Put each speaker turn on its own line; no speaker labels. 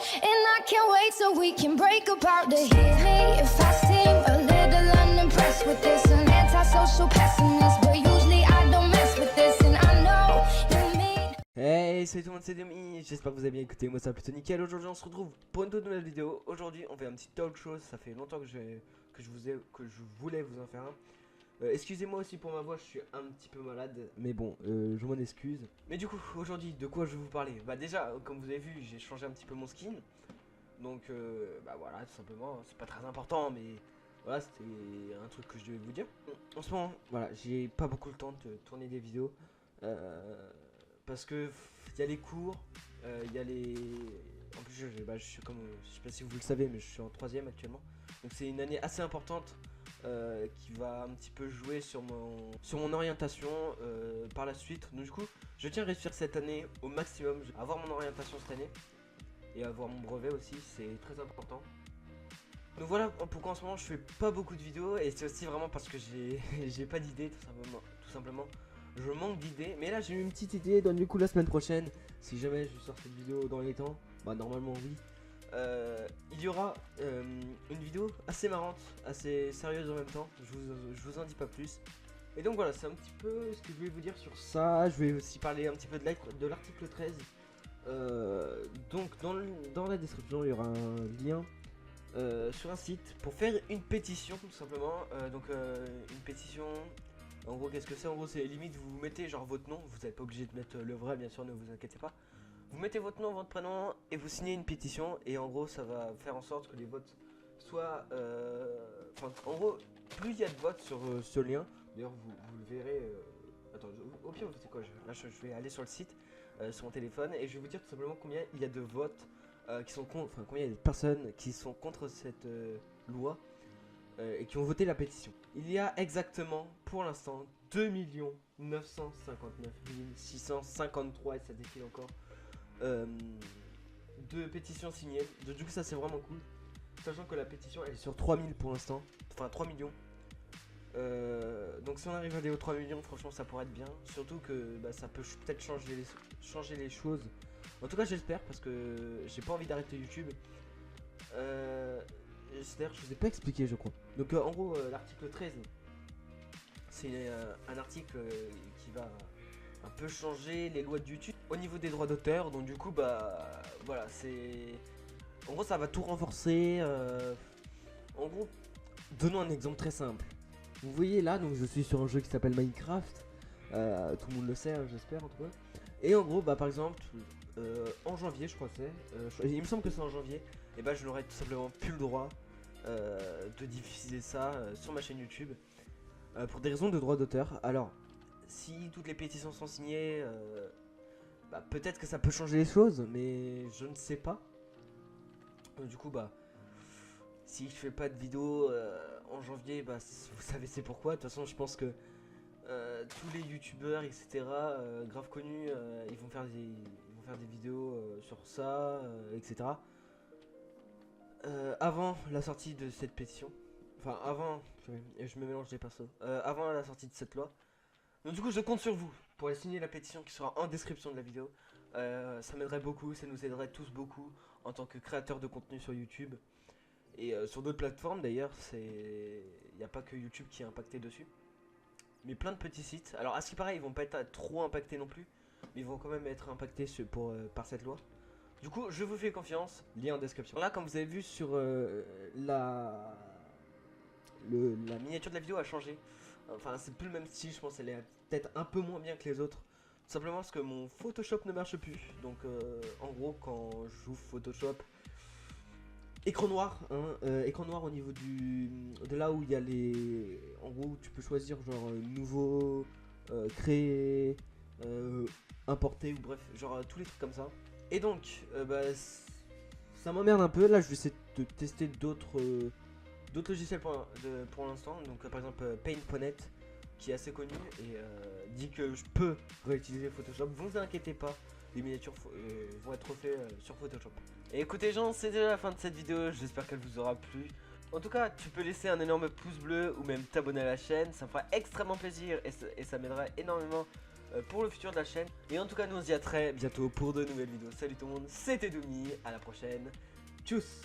And I can't wait so we can break apart to hear me if I seem a little unimpressed with this. An antisocial pessimist, but usually I don't mess with this. And I know you mean.
Hey, salut tout le monde, c'est Demi, j'espère que vous avez bien écouté, moi ça va plutôt nickel. Aujourd'hui on se retrouve pour une toute nouvelle vidéo. Aujourd'hui on fait un petit talk show, ça fait longtemps que je voulais vous en faire un. Excusez-moi aussi pour ma voix, je suis un petit peu malade, mais bon, je m'en excuse. Mais du coup, aujourd'hui, de quoi je vais vous parler? Bah déjà, comme vous avez vu, j'ai changé un petit peu mon skin. Donc, bah voilà, tout simplement, c'est pas très important, mais voilà, c'était un truc que je devais vous dire. En ce moment, voilà, j'ai pas beaucoup le temps de tourner des vidéos. Parce que il y a les cours, il y a les... En plus, je suis comme... je sais pas si vous le savez, mais je suis en 3ème actuellement. Donc c'est une année assez importante. Qui va un petit peu jouer sur mon orientation par la suite. Donc du coup, je tiens à réussir cette année au maximum, avoir mon orientation cette année et avoir mon brevet aussi, c'est très important. Donc voilà pourquoi en ce moment je fais pas beaucoup de vidéos, et c'est aussi vraiment parce que j'ai pas d'idée tout simplement. Je manque d'idées, mais là j'ai eu une petite idée. Donc du coup la semaine prochaine, si jamais je sors cette vidéo dans les temps, bah normalement oui. Il y aura une vidéo assez marrante, assez sérieuse en même temps, je vous en dis pas plus. Et donc voilà, c'est un petit peu ce que je voulais vous dire sur ça. Je vais aussi parler un petit peu de l'article 13. Donc dans la description il y aura un lien sur un site pour faire une pétition tout simplement. Une pétition, en gros qu'est-ce que c'est? En gros c'est limite vous mettez genre votre nom, vous n'êtes pas obligé de mettre le vrai bien sûr, ne vous inquiétez pas. Vous mettez votre nom, votre prénom et vous signez une pétition, et en gros ça va faire en sorte que les votes soient... en gros, plus il y a de votes sur ce lien, d'ailleurs vous le verrez... Attends, au pire c'est quoi, je vais aller sur le site, sur mon téléphone, et je vais vous dire tout simplement combien il y a de votes qui sont contre... Enfin combien il y a de personnes qui sont contre cette loi et qui ont voté la pétition. Il y a exactement, pour l'instant, 2 959 653, et ça défile encore, de pétitions signées. Donc, du coup ça c'est vraiment cool, sachant que la pétition elle est sur 3000 pour l'instant, enfin 3 millions. Donc si on arrive à aller aux 3 millions, franchement ça pourrait être bien, surtout que bah, ça peut peut-être changer les choses. En tout cas j'espère, parce que j'ai pas envie d'arrêter YouTube. C'est-à-dire je vous ai pas expliqué je crois. Donc en gros l'article 13 c'est un article qui va un peu changer les lois de YouTube au niveau des droits d'auteur. Donc du coup bah voilà, c'est en gros ça va tout renforcer. En gros, donnons un exemple très simple. Vous voyez là, donc je suis sur un jeu qui s'appelle Minecraft, tout le monde le sait hein, j'espère en tout cas. Et en gros bah par exemple en janvier je crois que c'est, il me semble que c'est en janvier, et bah je n'aurais tout simplement plus le droit de diffuser ça sur ma chaîne YouTube pour des raisons de droits d'auteur. Alors si toutes les pétitions sont signées, bah, peut-être que ça peut changer les choses, mais je ne sais pas. Du coup, bah, si je fais pas de vidéo en janvier, bah, vous savez c'est pourquoi. De toute façon, je pense que tous les youtubeurs, etc., grave connus, ils vont faire des vidéos sur ça, etc. Avant la sortie de cette pétition, enfin avant, je me mélange des pinceaux, avant la sortie de cette loi. Donc du coup je compte sur vous pour aller signer la pétition qui sera en description de la vidéo. Ça m'aiderait beaucoup, ça nous aiderait tous beaucoup en tant que créateurs de contenu sur YouTube. Et sur d'autres plateformes d'ailleurs, il n'y a pas que YouTube qui est impacté dessus, mais plein de petits sites. Alors à ce qui paraît ils vont pas être trop impactés non plus, mais ils vont quand même être impactés par cette loi. Du coup je vous fais confiance, lien en description. Là comme vous avez vu sur la miniature de la vidéo a changé. Enfin c'est plus le même style, je pense elle est peut-être un peu moins bien que les autres. Tout simplement parce que mon Photoshop ne marche plus. Donc en gros quand j'ouvre Photoshop, écran noir, hein, écran noir au niveau de là où il y a les... En gros tu peux choisir genre nouveau, créer, importer, ou bref, genre tous les trucs comme ça. Et donc bah, ça m'emmerde un peu. Là je vais essayer de tester d'autres logiciels pour l'instant. Donc par exemple Paint.net qui est assez connu et dit que je peux réutiliser Photoshop. Vous inquiétez pas, les miniatures vont être refaites sur Photoshop. Et écoutez gens, c'est déjà la fin de cette vidéo, j'espère qu'elle vous aura plu. En tout cas, tu peux laisser un énorme pouce bleu ou même t'abonner à la chaîne, ça me fera extrêmement plaisir et ça m'aidera énormément pour le futur de la chaîne. Et en tout cas, nous on se dit à très bientôt pour de nouvelles vidéos. Salut tout le monde, c'était Doumi, à la prochaine. Tchuss.